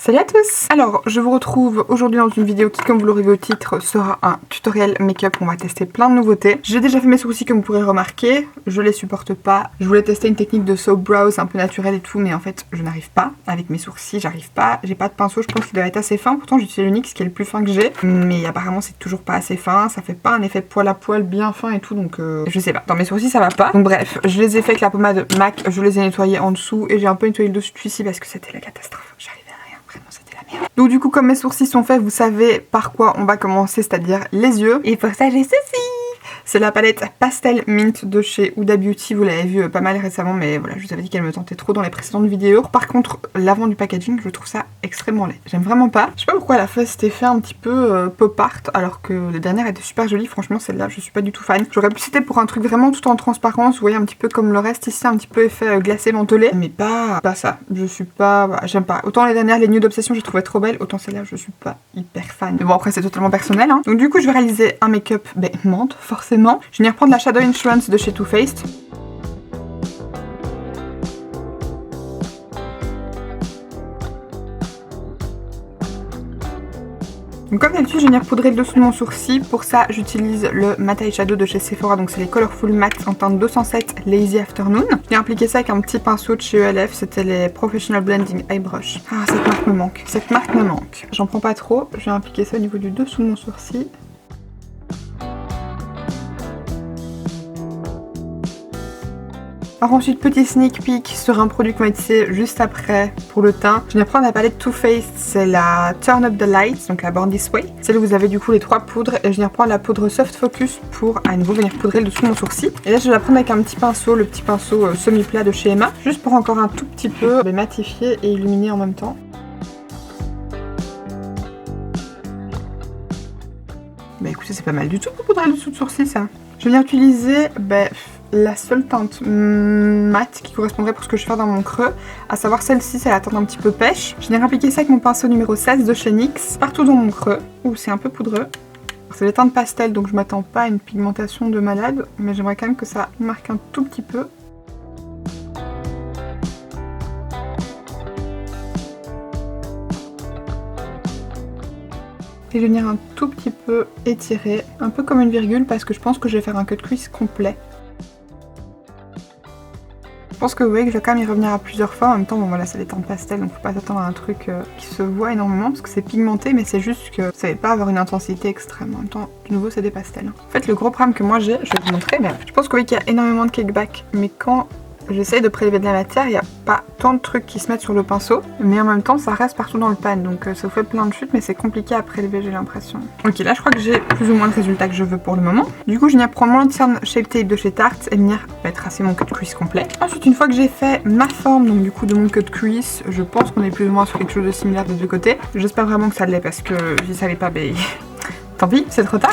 Salut à tous! Alors, je vous retrouve aujourd'hui dans une vidéo qui, comme vous l'aurez vu au titre, sera un tutoriel make-up. On va tester plein de nouveautés. J'ai déjà fait mes sourcils comme vous pourrez remarquer, je les supporte pas. Je voulais tester une technique de soap brows un peu naturelle et tout, mais en fait, je n'arrive pas. Avec mes sourcils, j'arrive pas. J'ai pas de pinceau, je pense qu'il doit être assez fin. Pourtant, j'utilise le NYX qui est le plus fin que j'ai. Mais apparemment, c'est toujours pas assez fin. Ça fait pas un effet poil à poil bien fin et tout, donc je sais pas. Dans mes sourcils, ça va pas. Donc bref, je les ai fait avec la pommade MAC. Je les ai nettoyés en dessous et j'ai un peu nettoyé le dessus ici parce que c'était la catastrophe. J'arrivais à rien. Vraiment, c'était la merde. Donc du coup, comme mes sourcils sont faits, vous savez par quoi on va commencer, c'est-à-dire les yeux. Et pour ça, j'ai ceci. C'est la palette Pastel Mint de chez Huda Beauty. Vous l'avez vu pas mal récemment, mais voilà, je vous avais dit qu'elle me tentait trop dans les précédentes vidéos. Par contre, l'avant du packaging, je trouve ça extrêmement laid. J'aime vraiment pas. Je sais pas pourquoi elle a fait cet effet un petit peu pop art, alors que les dernières étaient super jolies. Franchement, celle-là, je suis pas du tout fan. J'aurais pu citer pour un truc vraiment tout en transparence. Vous voyez, un petit peu comme le reste ici, un petit peu effet glacé mentholé. Mais pas ça. Je suis pas... Voilà, j'aime pas. Autant les dernières, les Nude d'Obsession, je les trouvais trop belles. Autant celle-là, je suis pas hyper fan. Mais bon, après, c'est totalement personnel. Hein. Donc du coup, je vais réaliser un make-up menthe, forcément. Je vais venir prendre la Shadow Insurance de chez Too Faced. Donc comme d'habitude, je vais venir poudrer le dessous de mon sourcil. Pour ça, j'utilise le Matte Eyeshadow de chez Sephora. Donc c'est les Colorful Matte en teinte 207 Lazy Afternoon. Je vais appliquer ça avec un petit pinceau de chez ELF. C'était les Professional Blending Eye Brush. Ah, cette marque me manque. Cette marque me manque. J'en prends pas trop. Je vais appliquer ça au niveau du dessous de mon sourcil. Alors ensuite, petit sneak peek sur un produit qu'on va utiliser juste après pour le teint. Je viens prendre la palette Too Faced, c'est la Turn Up the Lights, donc la Born This Way. Celle où vous avez du coup les trois poudres. Et je viens prendre la poudre Soft Focus pour à nouveau venir poudrer le dessous de mon sourcil. Et là je vais la prendre avec un petit pinceau, le petit pinceau semi-plat de chez Emma. Juste pour encore un tout petit peu les matifier et illuminer en même temps. Bah écoutez, c'est pas mal du tout pour poudrer le dessous de sourcil ça. Je vais venir utiliser la seule teinte mat qui correspondrait pour ce que je vais faire dans mon creux, à savoir celle-ci, c'est la teinte un petit peu pêche. Je viens appliquer ça avec mon pinceau numéro 16 de chez NYX, partout dans mon creux, où c'est un peu poudreux. C'est des teintes pastel, donc je m'attends pas à une pigmentation de malade, mais j'aimerais quand même que ça marque un tout petit peu. Et je vais venir un tout petit peu étirer, un peu comme une virgule, parce que je pense que je vais faire un cut crease complet. Je pense que vous voyez que je vais quand même y revenir à plusieurs fois. En même temps, bon voilà, c'est des teintes pastel, donc faut pas s'attendre à un truc qui se voit énormément, parce que c'est pigmenté, mais c'est juste que ça va pas avoir une intensité extrême. En même temps, de nouveau, c'est des pastels. En fait, le gros problème que moi j'ai, je vais vous montrer, mais je pense que vous voyez qu'il y a énormément de cake back, mais quand j'essaye de prélever de la matière, il n'y a pas tant de trucs qui se mettent sur le pinceau, mais en même temps ça reste partout dans le pan, donc ça vous fait plein de chutes, mais c'est compliqué à prélever, j'ai l'impression. Ok, là je crois que j'ai plus ou moins le résultat que je veux pour le moment. Du coup je viens prendre mon lanterne Shape Tape de chez Tarte et venir tracer mon cut crease complet. Ensuite, une fois que j'ai fait ma forme, donc du coup de mon cut crease, je pense qu'on est plus ou moins sur quelque chose de similaire des deux côtés. J'espère vraiment que ça l'est parce que si ça l'est pas, tant pis, c'est trop tard.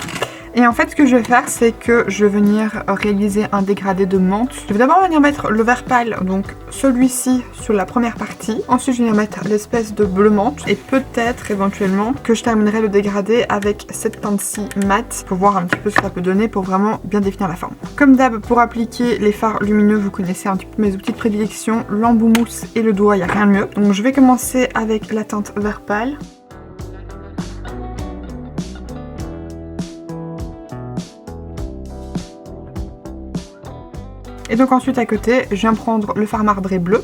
Et en fait, ce que je vais faire, c'est que je vais venir réaliser un dégradé de menthe. Je vais d'abord venir mettre le vert pâle, donc celui-ci sur la première partie. Ensuite, je vais venir mettre l'espèce de bleu menthe. Et peut-être, éventuellement, que je terminerai le dégradé avec cette teinte-ci mat pour voir un petit peu ce que ça peut donner pour vraiment bien définir la forme. Comme d'hab, pour appliquer les fards lumineux, vous connaissez un petit peu mes outils de prédilection, l'embout mousse et le doigt, il n'y a rien de mieux. Donc je vais commencer avec la teinte vert pâle. Et donc ensuite à côté, je viens prendre le fard marbré bleu.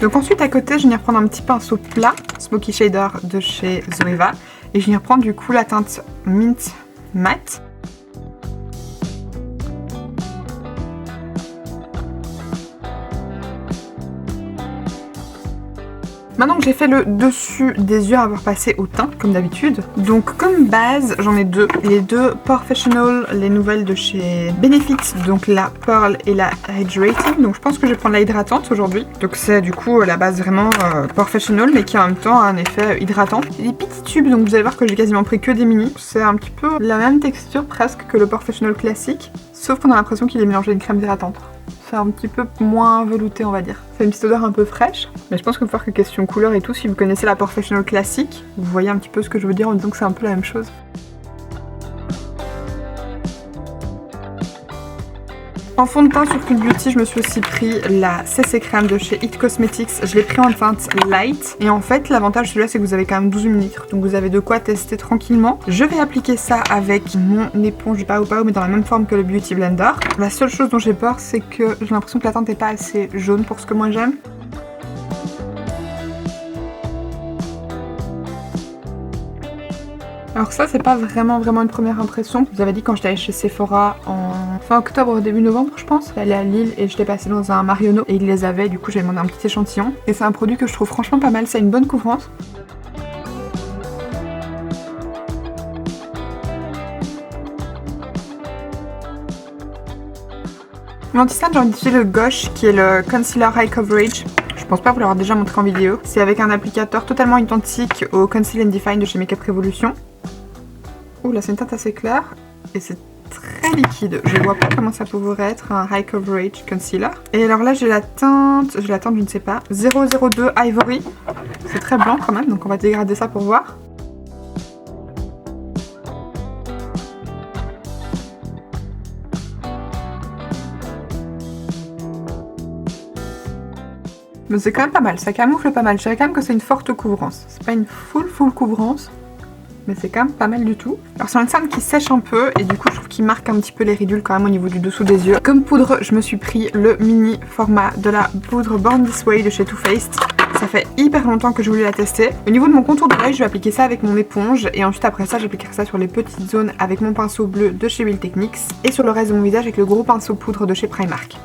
Donc ensuite à côté, je viens prendre un petit pinceau plat, Smoky Shader de chez Zoeva. Et je viens prendre du coup la teinte Mint Matte. Maintenant que j'ai fait le dessus des yeux à avoir passé au teint, comme d'habitude, donc comme base, j'en ai deux. Les deux Professional, les nouvelles de chez Benefit, donc la Pearl et la Hydrating. Donc je pense que je vais prendre la hydratante aujourd'hui. Donc c'est du coup la base vraiment Professional, mais qui en même temps a un effet hydratant. C'est des petits tubes, donc vous allez voir que j'ai quasiment pris que des mini. C'est un petit peu la même texture presque que le Professional classique, sauf qu'on a l'impression qu'il est mélangé une crème hydratante. C'est un petit peu moins velouté, on va dire. C'est une petite odeur un peu fraîche, mais je pense que faut voir que question couleur et tout, si vous connaissez la Professional classique, vous voyez un petit peu ce que je veux dire en disant que c'est un peu la même chose. En fond de teint sur Cult Beauty, je me suis aussi pris la CC Crème de chez It Cosmetics. Je l'ai pris en teinte light. Et en fait, l'avantage de celui-là, c'est que vous avez quand même 12 ml. Donc vous avez de quoi tester tranquillement. Je vais appliquer ça avec mon éponge Pao Pao, mais dans la même forme que le Beauty Blender. La seule chose dont j'ai peur, c'est que j'ai l'impression que la teinte n'est pas assez jaune pour ce que moi j'aime. Alors ça, c'est pas vraiment une première impression. Je vous avais dit quand j'étais allée chez Sephora en fin octobre, début novembre je pense. J'allais à Lille et je l'ai passé dans un Marionneau et ils les avaient, du coup j'ai demandé un petit échantillon. Et c'est un produit que je trouve franchement pas mal, ça a une bonne couvrance. L'anti-cerne, j'ai envie d'utiliser le Gauche qui est le Concealer High Coverage. Je pense pas vous l'avoir déjà montré en vidéo. C'est avec un applicateur totalement identique au Conceal and Define de chez Makeup Revolution. Ouh là c'est une teinte assez claire et c'est très liquide. Je vois pas comment ça pourrait être un High Coverage Concealer. Et alors là j'ai la teinte, je ne sais pas, 002 Ivory. C'est très blanc quand même, donc on va dégrader ça pour voir. Mais c'est quand même pas mal, ça camoufle pas mal. Je dirais quand même que c'est une forte couvrance. C'est pas une full couvrance, mais c'est quand même pas mal du tout. Alors c'est une cerne qui sèche un peu et du coup je trouve qu'il marque un petit peu les ridules quand même au niveau du dessous des yeux. Comme poudre, je me suis pris le mini format de la poudre Born This Way de chez Too Faced. Ça fait hyper longtemps que je voulais la tester. Au niveau de mon contour de l'œil, je vais appliquer ça avec mon éponge et ensuite après ça j'appliquerai ça sur les petites zones avec mon pinceau bleu de chez Real Techniques et sur le reste de mon visage avec le gros pinceau poudre de chez Primark.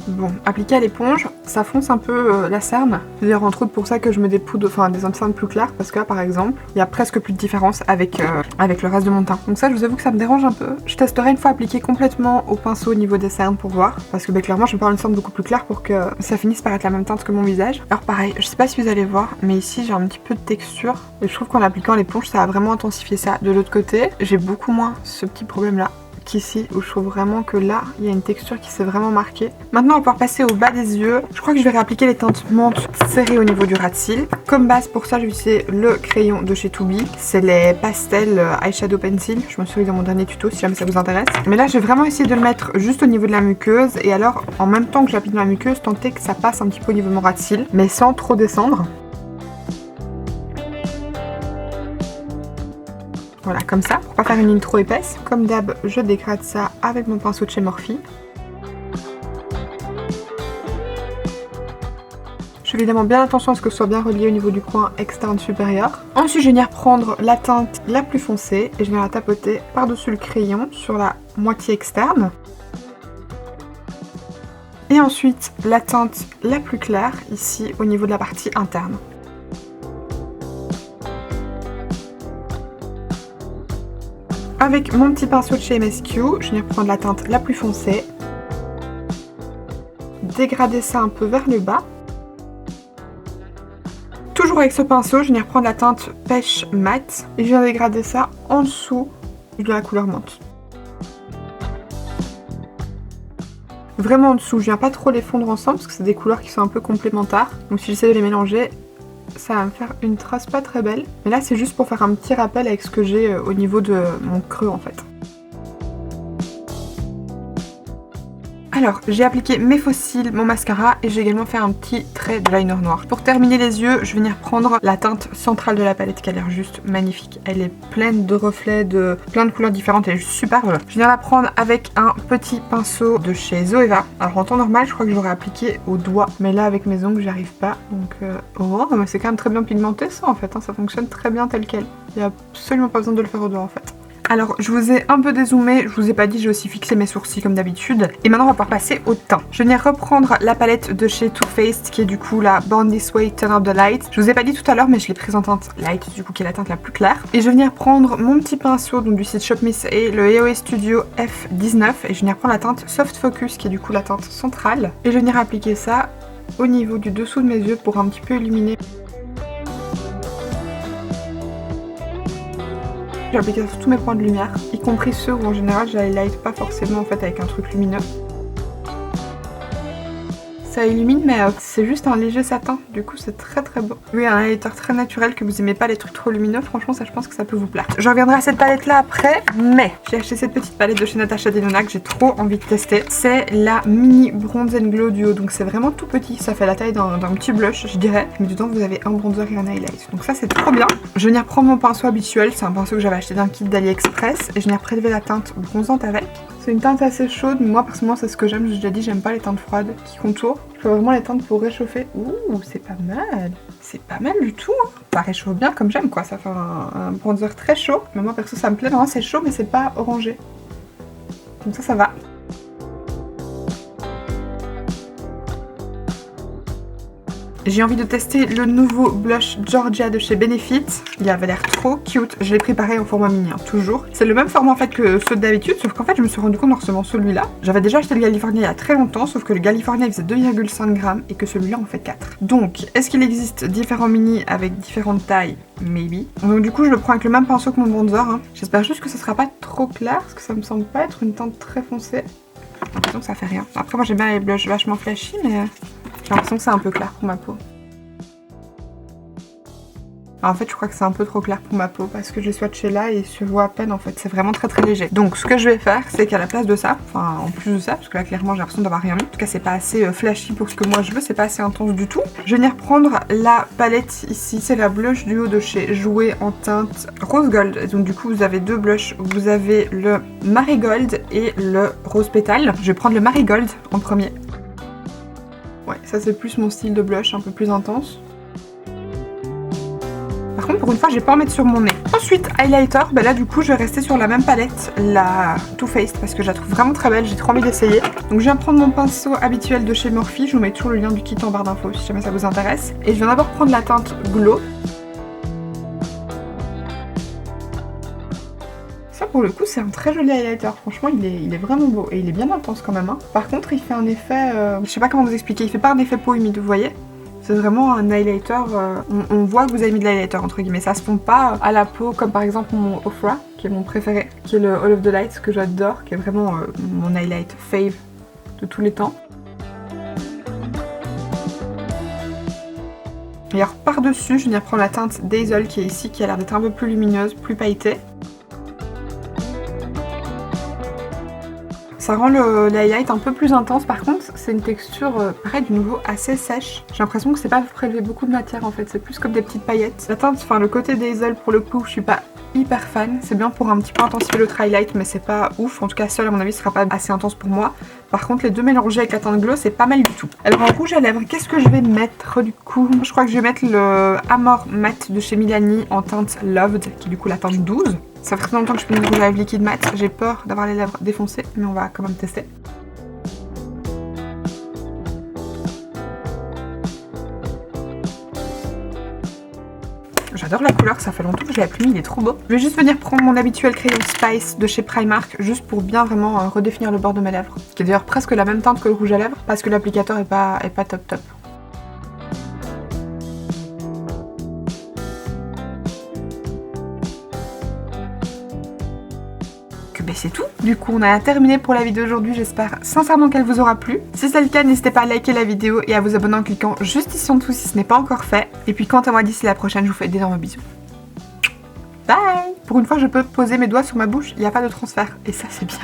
Bon, appliqué à l'éponge, ça fonce un peu la cerne. C'est d'ailleurs entre autres pour ça que je mets des poudres, enfin des anti-cernes plus clairs, parce que là par exemple, il y a presque plus de différence avec le reste de mon teint. Donc ça, je vous avoue que ça me dérange un peu. Je testerai une fois appliqué complètement au pinceau au niveau des cernes pour voir, parce que clairement je vais faire une cerne beaucoup plus claire pour que ça finisse par être la même teinte que mon visage. Alors pareil, je sais pas si vous allez voir, mais ici j'ai un petit peu de texture, et je trouve qu'en l'appliquant à l'éponge, ça a vraiment intensifié ça. De l'autre côté, j'ai beaucoup moins ce petit problème là qu'ici, où je trouve vraiment que là il y a une texture qui s'est vraiment marquée. Maintenant on va pouvoir passer au bas des yeux. Je crois que je vais réappliquer les teintes menthe serrées au niveau du ras de cils. Comme base pour ça je vais utiliser le crayon de chez To Be. C'est les pastels eyeshadow pencil. Je me suis mis dans mon dernier tuto si jamais ça vous intéresse. Mais là j'ai vraiment essayé de le mettre juste au niveau de la muqueuse. Et alors en même temps que j'applique dans la muqueuse, tenter que ça passe un petit peu au niveau de mon ras de cils, mais sans trop descendre. Voilà, comme ça, pour pas faire une ligne trop épaisse. Comme d'hab, je dégrade ça avec mon pinceau de chez Morphe. Je fais évidemment bien attention à ce que ce soit bien relié au niveau du coin externe supérieur. Ensuite, je vais venir prendre la teinte la plus foncée et je vais la tapoter par-dessus le crayon sur la moitié externe. Et ensuite, la teinte la plus claire, ici, au niveau de la partie interne. Avec mon petit pinceau de chez MSQ, je viens prendre la teinte la plus foncée, dégrader ça un peu vers le bas. Toujours avec ce pinceau, je viens reprendre la teinte pêche mat et je viens dégrader ça en dessous de la couleur menthe. Vraiment en dessous, je viens pas trop les fondre ensemble parce que c'est des couleurs qui sont un peu complémentaires. Donc si j'essaie de les mélanger, ça va me faire une trace pas très belle. Mais là c'est juste pour faire un petit rappel avec ce que j'ai au niveau de mon creux en fait. Alors j'ai appliqué mes faux cils, mon mascara et j'ai également fait un petit trait de liner noir. Pour terminer les yeux, je vais venir prendre la teinte centrale de la palette qui a l'air juste magnifique. Elle est pleine de reflets, de plein de couleurs différentes, elle est juste superbe. Je viens la prendre avec un petit pinceau de chez Zoeva. Alors en temps normal, je crois que j'aurais appliqué au doigt, mais là avec mes ongles, j'y arrive pas. Donc oh, mais c'est quand même très bien pigmenté ça en fait, hein. Ça fonctionne très bien tel quel. Il n'y a absolument pas besoin de le faire au doigt en fait. Alors je vous ai un peu dézoomé, je vous ai pas dit, j'ai aussi fixé mes sourcils comme d'habitude. Et maintenant on va pouvoir passer au teint. Je vais venir reprendre la palette de chez Too Faced qui est du coup la Born This Way Turn Up the Light. Je vous ai pas dit tout à l'heure mais je l'ai prise en teinte light du coup qui est la teinte la plus claire. Et je vais venir prendre mon petit pinceau donc du site Shop Miss et le EOS Studio F19 et je vais venir prendre la teinte Soft Focus qui est du coup la teinte centrale. Et je vais venir appliquer ça au niveau du dessous de mes yeux pour un petit peu illuminer. J'ai appliqué ça sur tous mes points de lumière, y compris ceux où en général je highlight pas forcément en fait avec un truc lumineux. Ça illumine mais c'est juste un léger satin, du coup c'est très très beau. Oui, un highlighter très naturel, que vous aimez pas les trucs trop lumineux, franchement ça je pense que ça peut vous plaire. Je reviendrai à cette palette là après, mais j'ai acheté cette petite palette de chez Natasha Denona que j'ai trop envie de tester. C'est la mini Bronze and Glow Duo, donc c'est vraiment tout petit, ça fait la taille d'un petit blush je dirais, mais dedans vous avez un bronzer et un highlight, donc ça c'est trop bien. Je vais venir prendre mon pinceau habituel, c'est un pinceau que j'avais acheté d'un kit d'AliExpress et je viens prélever la teinte bronzante avec. C'est une teinte assez chaude, mais moi personnellement c'est ce que j'aime, j'ai déjà dit, j'aime pas les teintes froides qui contourent. Je fais vraiment les teintes pour réchauffer. Ouh, c'est pas mal. C'est pas mal du tout, hein. Ça réchauffe bien comme j'aime quoi, ça fait un bronzer très chaud. Mais moi perso ça me plaît, vraiment c'est chaud mais c'est pas orangé. Comme ça va. J'ai envie de tester le nouveau blush Georgia de chez Benefit. Il avait l'air trop cute. Je l'ai pris pareil au format mini, hein, toujours. C'est le même format en fait que ceux d'habitude, sauf qu'en fait je me suis rendu compte en recevant celui-là. J'avais déjà acheté le California il y a très longtemps, sauf que le California il faisait 2,5 grammes et que celui-là en fait 4. Donc, est-ce qu'il existe différents mini avec différentes tailles? Maybe. Donc du coup je le prends avec le même pinceau que mon bronzer. Hein. J'espère juste que ce sera pas trop clair, parce que ça me semble pas être une teinte très foncée. J'ai l'impression que ça fait rien. Après moi j'aime bien les blushs vachement flashy, mais... j'ai l'impression que c'est un peu clair pour ma peau. Alors en fait je crois que c'est un peu trop clair pour ma peau parce que je l'ai swatché là et se voit à peine en fait, c'est vraiment très très léger. Donc ce que je vais faire c'est qu'à la place de ça, enfin en plus de ça, parce que là clairement j'ai l'impression d'avoir rien mis, en tout cas c'est pas assez flashy pour ce que moi je veux, c'est pas assez intense du tout. Je vais venir prendre la palette ici, c'est la blush duo de chez Jouer en teinte Rose Gold. Et donc du coup vous avez deux blushs, vous avez le Marigold et le Rose Pétale. Je vais prendre le Marigold en premier. Ouais, ça c'est plus mon style de blush, un peu plus intense. Par contre, pour une fois, je vais pas en mettre sur mon nez. Ensuite, highlighter, bah là du coup, je vais rester sur la même palette, la Too Faced, parce que je la trouve vraiment très belle, j'ai trop envie d'essayer. Donc je viens prendre mon pinceau habituel de chez Morphe, je vous mets toujours le lien du kit en barre d'infos si jamais ça vous intéresse. Et je viens d'abord prendre la teinte Glow. Ça pour le coup c'est un très joli highlighter, franchement il est vraiment beau et il est bien intense quand même. Hein. Par contre il fait un effet, je sais pas comment vous expliquer, il fait pas un effet peau humide, vous voyez. C'est vraiment un highlighter, on voit que vous avez mis de l'highlighter entre guillemets, ça se fond pas à la peau comme par exemple mon Ofra, qui est mon préféré, qui est le All of the Lights que j'adore, qui est vraiment mon highlight fave de tous les temps. Et alors par dessus je viens prendre la teinte Dazzle qui est ici, qui a l'air d'être un peu plus lumineuse, plus pailletée. Ça rend le highlight un peu plus intense, par contre c'est une texture pareil du nouveau assez sèche. J'ai l'impression que c'est pas prélevé beaucoup de matière en fait, c'est plus comme des petites paillettes. La teinte, enfin le côté Dazzle pour le coup je suis pas hyper fan, c'est bien pour un petit peu intensifier l'autre highlight mais c'est pas ouf, en tout cas seul à mon avis ce sera pas assez intense pour moi. Par contre les deux mélangés avec la teinte Glow c'est pas mal du tout. Alors en rouge à lèvres, qu'est-ce que je vais mettre du coup? Je crois que je vais mettre le Amor Matte de chez Milani en teinte Loved, qui est du coup la teinte 12. Ça fait très longtemps que je fais une rouge à lèvres liquide mat, j'ai peur d'avoir les lèvres défoncées, mais on va quand même tester. J'adore la couleur, ça fait longtemps que je l'ai plus mis, il est trop beau. Je vais juste venir prendre mon habituel crayon Spice de chez Primark, juste pour bien vraiment redéfinir le bord de mes lèvres. Qui est d'ailleurs presque la même teinte que le rouge à lèvres, parce que l'applicateur est pas top top. C'est tout. Du coup on a terminé pour la vidéo aujourd'hui, j'espère sincèrement qu'elle vous aura plu. Si c'est le cas, n'hésitez pas à liker la vidéo et à vous abonner en cliquant juste ici en dessous si ce n'est pas encore fait. Et puis quant à moi, d'ici la prochaine, je vous fais d'énormes bisous. Bye. Pour une fois je peux poser mes doigts sur ma bouche, il n'y a pas de transfert et ça c'est bien.